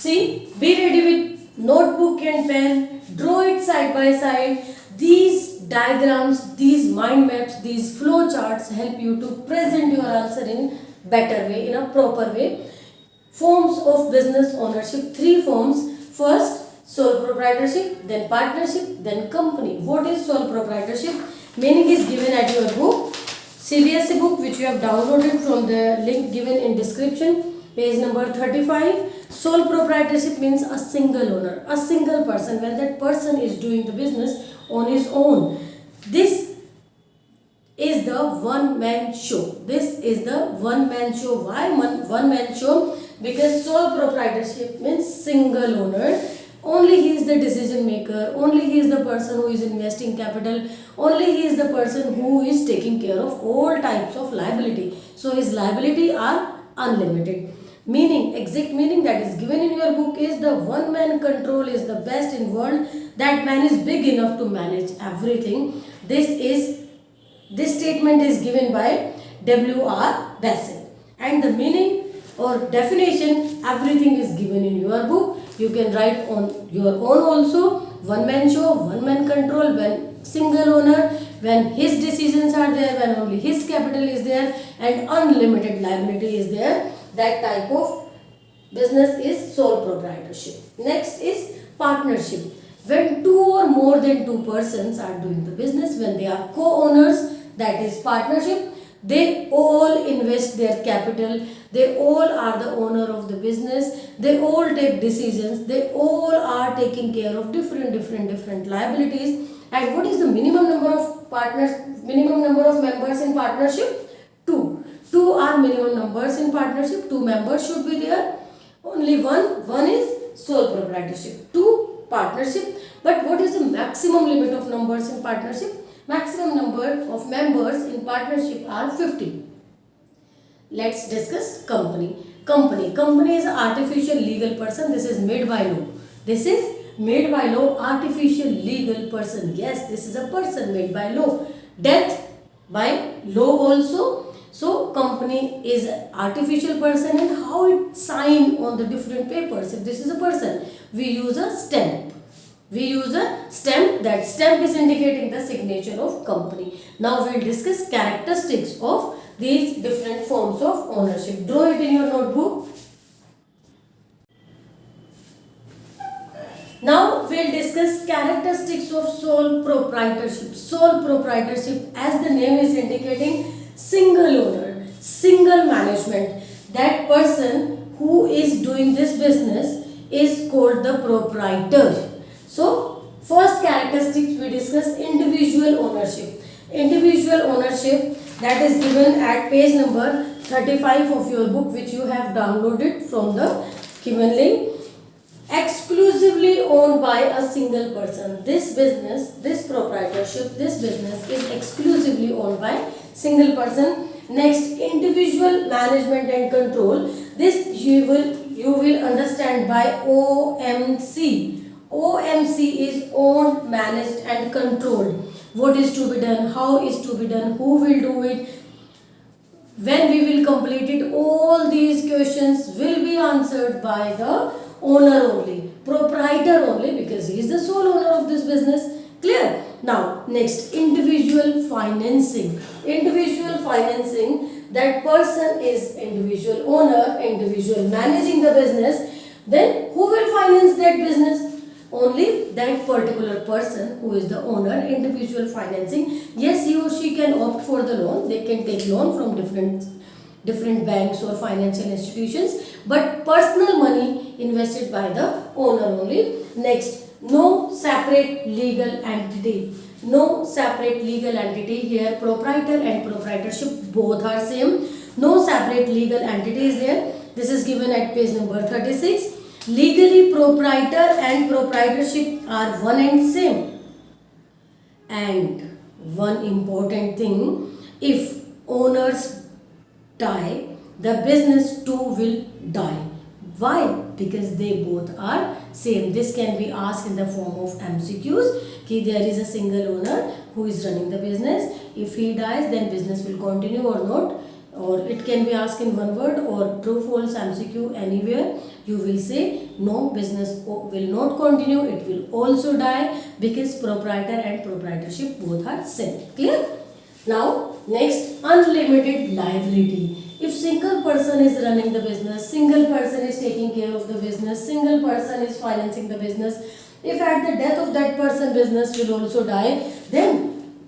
See, be ready with notebook and pen, draw it side by side. These diagrams, these mind maps, these flow charts help you to present your answer in better way, in a proper way. Forms of business ownership, three forms. First, sole proprietorship, then partnership, then company. What is sole proprietorship? Meaning is given at your book, CBSE book, which you have downloaded from the link given in description, page number 35. Sole proprietorship means a single owner, a single person, when that person is doing the business on his own. This is the one man show. This is the one man show. Why one man show? Because sole proprietorship means single owner. Only he is the decision maker, only he is the person who is investing capital, only he is the person who is taking care of all types of liability. So his liability are unlimited. Meaning, exact meaning that is given in your book is the one man control is the best in world. That man is big enough to manage everything. This statement is given by W.R. Bassett. And the meaning or definition, everything is given in your book. You can write on your own also. One man show, one man control, when single owner, when his decisions are there, when only his capital is there, and unlimited liability is there. That type of business is sole proprietorship. Next is partnership. When two or more than two persons are doing the business, when they are co-owners, that is partnership. They all invest their capital, they all are the owner of the business, they all take decisions, they all are taking care of different liabilities. And what is the minimum number of members in partnership? Two. Two are minimum numbers in partnership, two members should be there. Only one is sole proprietorship, two partnership. But what is the maximum limit of numbers in partnership? Maximum number of members in partnership are 50. Let's discuss company. Company is an artificial legal person. This is made by law. This is made by law, artificial legal person. Yes, this is a person made by law. Death by law also. So company is an artificial person, and how it sign on the different papers. If this is a person, we use a stamp. We use a stamp. That stamp is indicating the signature of company. Now we will discuss characteristics of these different forms of ownership. Draw it in your notebook. Now we will discuss characteristics of sole proprietorship. Sole proprietorship, as the name is indicating, single owner, single management. That person who is doing this business is called the proprietor. So, first characteristics we discuss individual ownership. Individual ownership, that is given at page number 35 of your book, which you have downloaded from the given link. Exclusively owned by a single person. This business, this proprietorship, this business is exclusively owned by single person. Next, individual management and control. This you will understand by OMC. OMC is owned, managed and controlled. What is to be done, how is to be done, who will do it, when we will complete it, all these questions will be answered by the owner only, proprietor only, because he is the sole owner of this business. Clear? Now, next, individual financing. Individual financing, that person is individual owner, individual managing the business. Then, who will finance that business? Only that particular person who is the owner. Individual financing. Yes, he or she can opt for the loan. They can take loan from different banks or financial institutions. But personal money invested by the owner only. Next, no separate legal entity. No separate legal entity. Here proprietor and proprietorship both are same. No separate legal entity is there. This is given at page number 36. Legally proprietor and proprietorship are one and same. And one important thing, if owners die, the business too will die. Why? Because they both are same. This can be asked in the form of MCQs. Ki there is a single owner who is running the business. If he dies, then business will continue or not. or it can be asked in one word or true false MCQ anywhere. You will say no, business will not continue, it will also die, because proprietor and proprietorship both are same. Clear? Now next, unlimited liability. If single person is running the business, single person is taking care of the business, single person is financing the business, if at the death of that person business will also die, then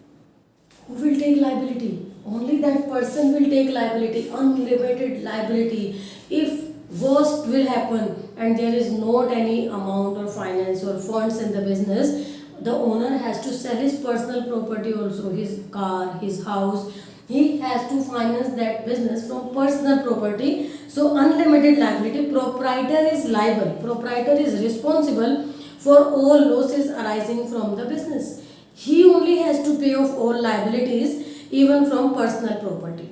who will take liability? Only that person will take liability, unlimited liability. If worst will happen and there is not any amount or finance or funds in the business, the owner has to sell his personal property also, his car, his house. He has to finance that business from personal property. So unlimited liability, proprietor is liable, proprietor is responsible for all losses arising from the business. He only has to pay off all liabilities even from personal property.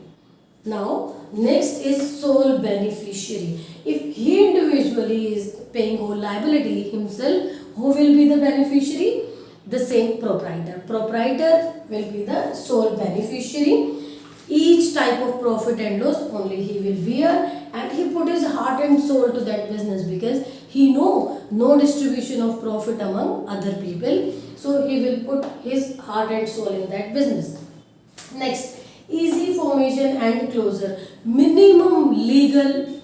Now next is sole beneficiary. If he individually is paying all liability himself, who will be the beneficiary? The same proprietor. Proprietor will be the sole beneficiary. Each type of profit and loss only he will bear, and he put his heart and soul to that business, because he know no distribution of profit among other people. So he will put his heart and soul in that business. Next, easy formation and closure. Minimum legal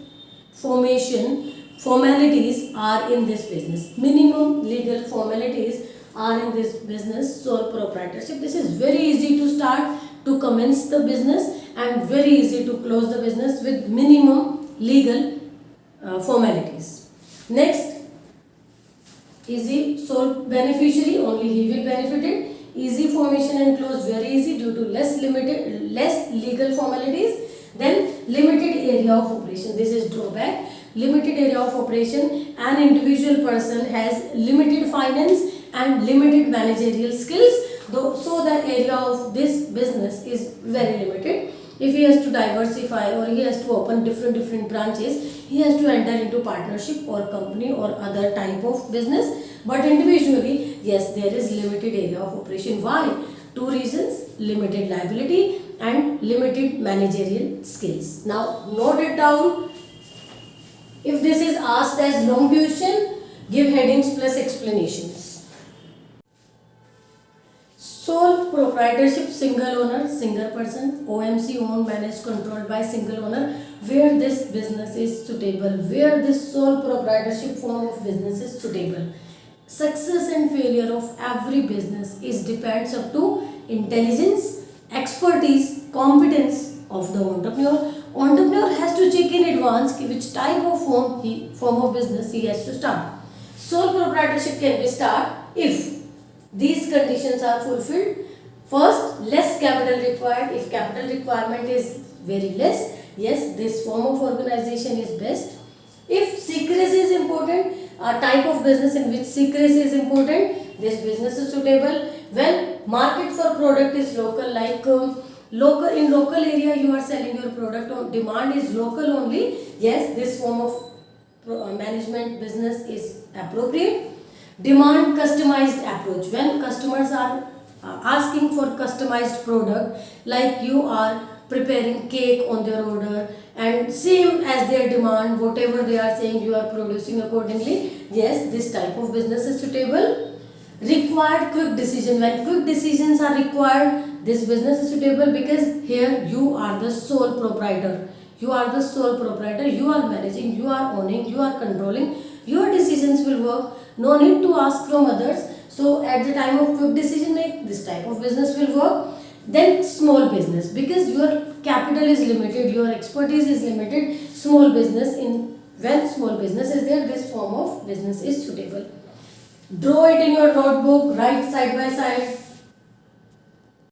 formalities are in this business. Minimum legal formalities are in this business, sole proprietorship. This is very easy to start, to commence the business, and very easy to close the business with minimum legal formalities. Next, easy sole beneficiary, only he will benefit it. Easy formation and close, very easy due to less legal formalities. Then limited area of operation, this is drawback. Limited area of operation, an individual person has limited finance and limited managerial skills, so the area of this business is very limited. If he has to diversify or he has to open different branches, he has to enter into partnership or company or other type of business. But individually, yes, there is limited area of operation. Why? Two reasons: limited liability and limited managerial skills. Now note it down. If this is asked as long question, give headings plus explanations. Sole proprietorship, single owner, single person. OMC, owned, managed, controlled by single owner, where this business is suitable, where this sole proprietorship form of business is suitable. Success and failure of every business is depends up to intelligence, expertise, competence of the entrepreneur. Entrepreneur has to check in advance which type of form of business he has to start. Sole proprietorship can be start if these conditions are fulfilled. First, less capital required. If capital requirement is very less, yes, this form of organization is best. If secrecy is important, a type of business in which secrecy is important, this business is suitable. When market for product is local, like local area you are selling your product, or demand is local only, yes, this form of management business is appropriate. Demand customized approach, when customers are asking for customized product, like you are preparing cake on their order and same as their demand, whatever they are saying you are producing accordingly, yes, this type of business is suitable. Required quick decision, when quick decisions are required, this business is suitable, because here you are the sole proprietor. You are the sole proprietor, you are managing, you are owning, you are controlling, your decisions will work, no need to ask from others. So at the time of quick decision make, this type of business will work. Then small business, because your capital is limited, your expertise is limited, small business, when small business is there, this form of business is suitable. Draw it in your notebook, write side by side.